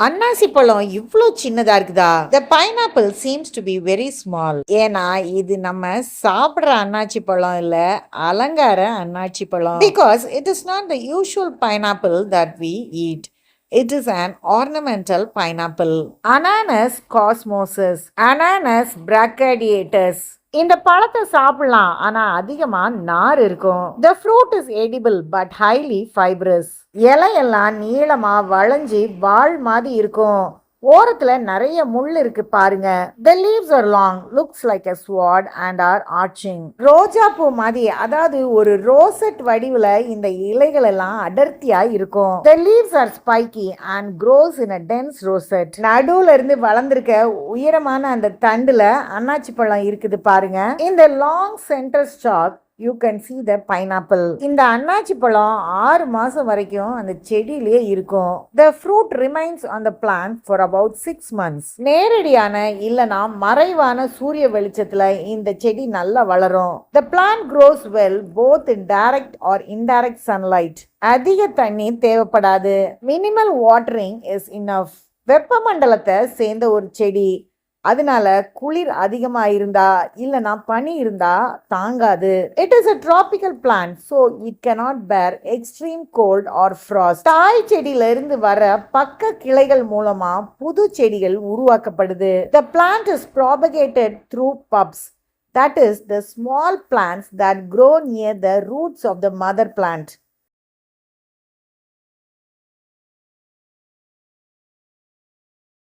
அன்னாசி பழம் இவ்ளோ சின்னதா இருக்குதா? The pineapple seems to be very small. ஏன்னா இது நம்ம சாப்பிடுற அன்னாச்சி பழம் இல்ல, அலங்கார அன்னாச்சி பழம். Because it is not the usual pineapple that we eat. It is an ornamental pineapple. Ananas cosmosus. Ananas brachydiatus. இந்த பழத்தை சாப்பிடலாம் ஆனா அதிகமா நார் இருக்கும். The fruit is edible but highly fibrous. இலையெல்லாம் நீளமா வளைஞ்சி வாள் மாதிரி இருக்கும். ஓரத்துல நிறைய முள் இருக்கு பாருங்க. The leaves are long, looks like a sword and are arching. ரோஜா பூ மாதிரி, அதாவது ஒரு ரோசெட் வடிவுல இந்த இலைகள் எல்லாம் அடர்த்தியா இருக்கும். The leaves are spiky and grows in a dense rosette. நடுவுல இருந்து வளர்ந்திருக்க உயரமான அந்த தண்டுல அன்னாச்சி பழம் இருக்குது பாருங்க. In the long center stalk you can see the pineapple. இந்த அன்னாச்சி பழம் 6 மாசம் வரைக்கும் அந்த செடியிலேயே இருக்கும். The fruit remains on the plant for about 6 months. நேரடியான இல்லனா மறைவான சூரிய வெளிச்சத்துல இந்த செடி நல்லா வளரும். The plant grows well both in direct or indirect sunlight. அதிக தண்ணீர் தேவைப்படாது. Minimal watering is enough. வெப்பமண்டலத்தை சேர்ந்த ஒரு செடி, அதனால குளிர் அதிகமா இருந்தா இல்லனா பனி இருந்தா தாங்காது. It is a tropical plant, so it cannot bear extreme cold or frost. தாய் செடியில இருந்து வர பக்க கிளைகள் மூலமா புது செடிகள் உருவாக்கப்படுது. The plant is propagated through pups, that is the small plants that grow near the roots of the mother plant.